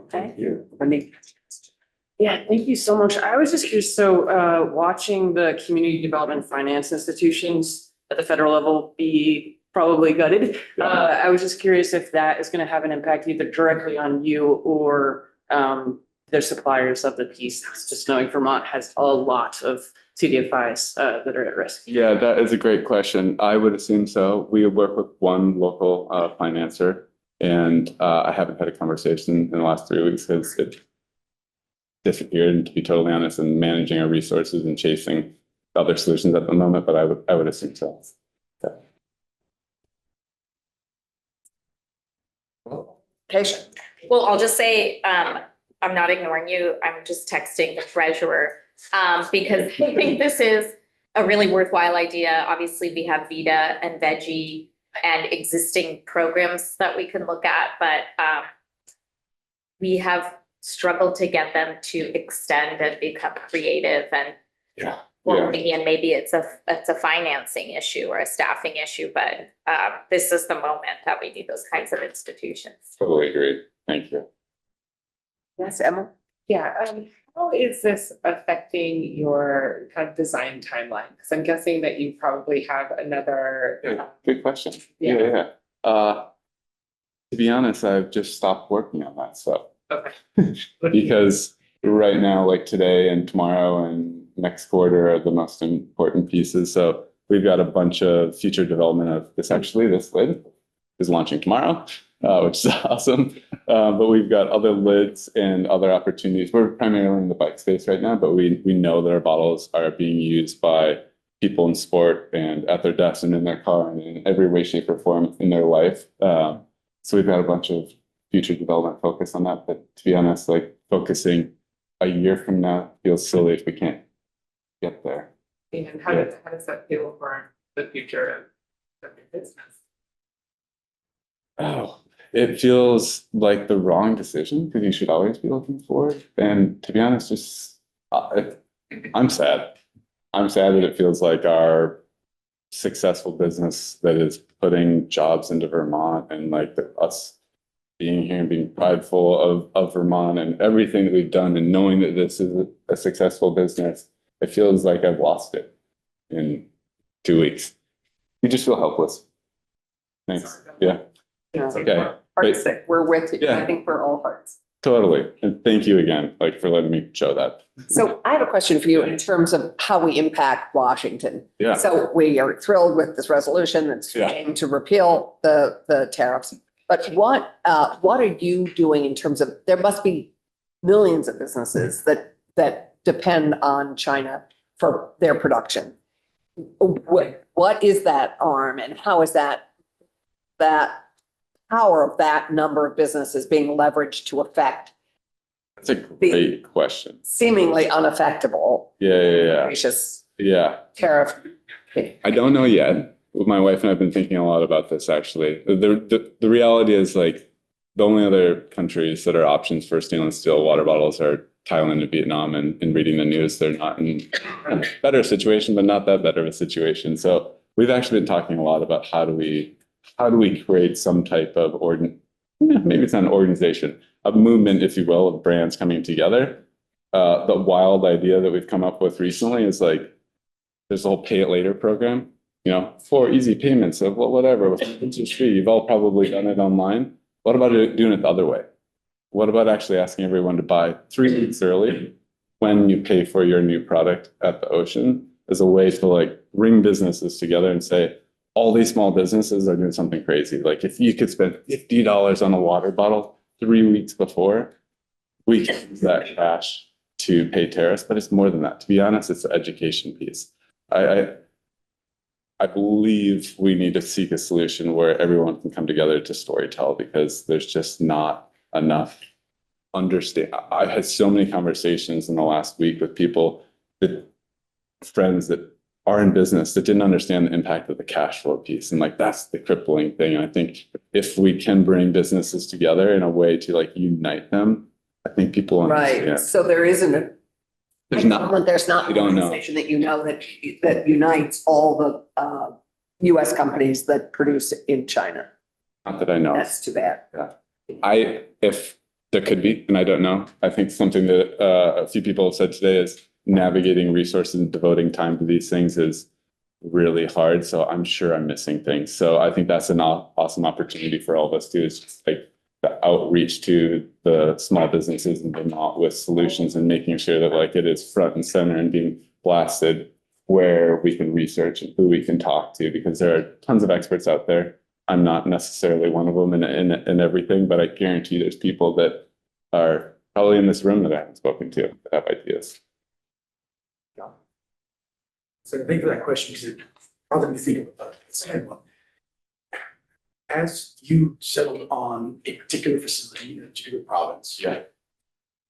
Thank you. Yeah, thank you so much. I was just curious, so watching the community development finance institutions at the federal level be probably gutted. I was just curious if that is going to have an impact either directly on you or their suppliers of the piece. Just knowing Vermont has a lot of CDFIs that are at risk. Yeah, that is a great question. I would assume so. We work with one local financer, and I haven't had a conversation in the last 3 weeks because it disappeared, to be totally honest, and managing our resources and chasing other solutions at the moment, but I would assume so. Yeah. Keisha. Well, I'll just say, I'm not ignoring you. I'm just texting the treasurer because I think this is a really worthwhile idea. Obviously, we have Vita and Veggie and existing programs that we can look at, but we have struggled to get them to extend and become creative and and maybe it's a financing issue or a staffing issue, but this is the moment that we need those kinds of institutions. Totally agree. Thank you. Yes, Emma? Yeah, how is this affecting your kind of design timeline? Because I'm guessing that you probably have another. Yeah, good question. Yeah. To be honest, I've just stopped working on that stuff. Okay. Because right now, like today and tomorrow and next quarter are the most important pieces. So we've got a bunch of future development of this. Actually, this lid is launching tomorrow, which is awesome. But we've got other lids and other opportunities. We're primarily in the bike space right now, but we know that our bottles are being used by people in sport and at their desks and in their car and in every way, shape, or form in their life. So we've got a bunch of future development focus on that. But to be honest, like focusing a year from now feels silly if we can't get there. And how does that feel for the future of your business? Oh, it feels like the wrong decision because you should always be looking forward. And to be honest, just I'm sad. I'm sad that it feels like our successful business that is putting jobs into Vermont and like us being here and being prideful of Vermont and everything that we've done and knowing that this is a successful business, it feels like I've lost it in 2 weeks. You just feel helpless. Thanks. Yeah. Okay. Heart's sick. We're with you. Yeah. I think we're all hearts. Totally. And thank you again, like for letting me show that. So I have a question for you in terms of how we impact Washington. Yeah. So we are thrilled with this resolution that's Yeah. trying to repeal the tariffs. But what are you doing in terms of, there must be millions of businesses that depend on China for their production. What is that arm and how is that power of that number of businesses being leveraged to affect That's a great question. seemingly unaffectable, Yeah. gracious Yeah. tariff? I don't know yet. My wife and I have been thinking a lot about this actually. The reality is like the only other countries that are options for stainless steel water bottles are Thailand and Vietnam, and reading the news, they're not in a better situation, but not that better of a situation. So we've actually been talking a lot about how do we create some type of maybe it's not an organization, a movement, if you will, of brands coming together. The wild idea that we've come up with recently is like there's a whole pay it later program, you know, for easy payments of whatever with interest free. You've all probably done it online. What about doing it the other way? What about actually asking everyone to buy 3 weeks early when you pay for your new product at the ocean as a way to like bring businesses together and say, all these small businesses are doing something crazy. Like if you could spend $50 on a water bottle 3 weeks before, we can use that cash to pay tariffs, but it's more than that. To be honest, it's the education piece. I believe we need to seek a solution where everyone can come together to storytell because there's just not enough understand. I've had so many conversations in the last week with people friends that are in business that didn't understand the impact of the cash flow piece. And like, that's the crippling thing. And I think if we can bring businesses together in a way to like unite them, I think people understand. Right. So there isn't There's not. an We don't know. organization that that unites all the US companies that produce in China. Not that I know. That's too bad. If There could be, and I don't know. I think something that a few people have said today is navigating resources and devoting time to these things is really hard. So I'm sure I'm missing things. So I think that's an awesome opportunity for all of us too, is just like the outreach to the small businesses in Vermont with solutions and making sure that like it is front and center and being blasted where we can research and who we can talk to, because there are tons of experts out there. I'm not necessarily one of them in everything, but I guarantee there's people that are probably in this room that I haven't spoken to that have ideas. So thank you for that question, because it prompted me to think of the second one. As you settled on a particular facility in a particular province. Yeah.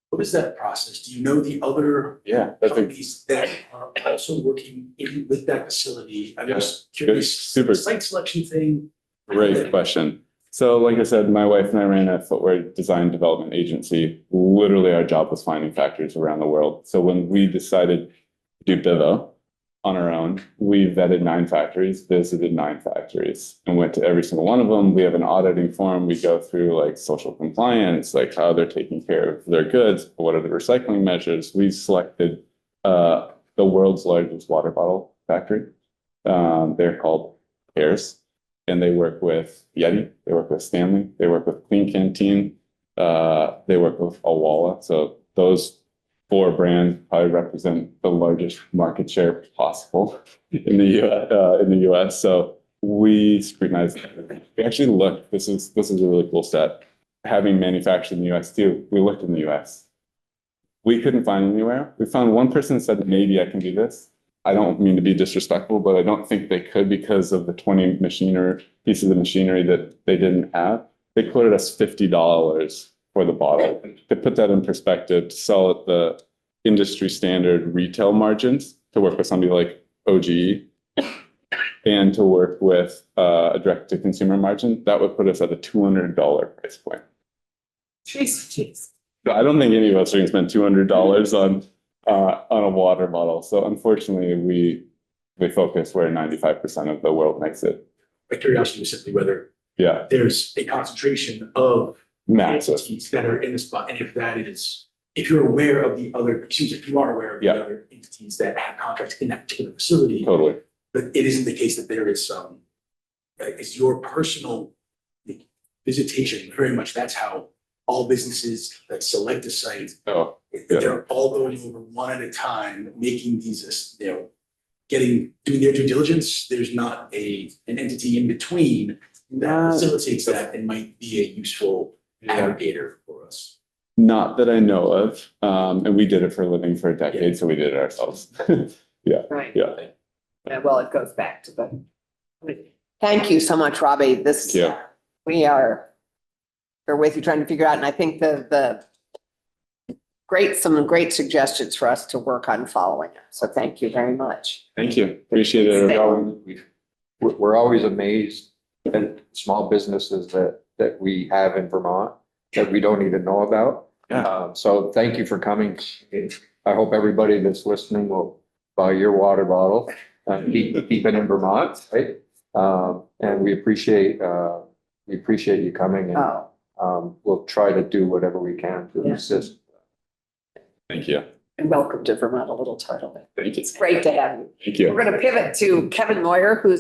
What is that process? Do you know the other Yeah, that's a companies that are also working with that facility? I'm just good, curious, super site selection thing. great question. So like I said, my wife and I ran a footwear design development agency. Literally our job was finding factories around the world. So when we decided to do Bivo on our own, we vetted 9 factories, visited 9 factories, and went to every single one of them. We have an auditing form. We go through like social compliance, like how they're taking care of their goods, what are the recycling measures. We selected the world's largest water bottle factory. They're called Cares. And they work with Yeti, they work with Stanley, they work with Clean Canteen, they work with Awala. So those 4 brands probably represent the largest market share possible in the US. So we scrutinized. We actually looked. This is a really cool stat. Having manufactured in the US too, we looked in the US. We couldn't find anywhere. We found one person that said, maybe I can do this. I don't mean to be disrespectful, but I don't think they could because of the 20 pieces of machinery that they didn't have. They quoted us $50 for the bottle. To put that in perspective, to sell at the industry standard retail margins, to work with somebody like OGE and to work with a direct to consumer margin, that would put us at a $200 price point. Jeez. So I don't think any of us are going to spend $200 on a water bottle. So unfortunately, we focus where 95% of the world makes it. My curiosity was simply whether Yeah, there's a concentration of massive. entities that are in the spot, and if you're aware of the other, it seems like you are aware of the Yeah. other entities that have contracts in that particular facility, Totally. but it isn't the case that there is some, is your personal visitation, very much that's how all businesses that select a site, Oh, yeah. they're all going over one at a time, making these, doing their due diligence. There's not an entity in between that facilitates that and might be a useful aggregator for us. Not that I know of. And we did it for a living for a decade, so we did it ourselves. Right. Yeah. Yeah, well, it goes back to the. Thank you so much, Robbie. This, Yeah. we're with you trying to figure out, and I think some great suggestions for us to work on following it. So thank you very much. Thank you. Appreciate it. everyone. We're always amazed at small businesses that we have in Vermont that we don't even know about. Yeah. So thank you for coming. I hope everybody that's listening will buy your water bottle and keep it in Vermont, right? And we appreciate you coming, and we'll try to do whatever we can to assist. Thank you. And welcome to Vermont, a little turtle. Thank you. It's great to have you. Thank you. We're going to pivot to Kevin Moyer, who's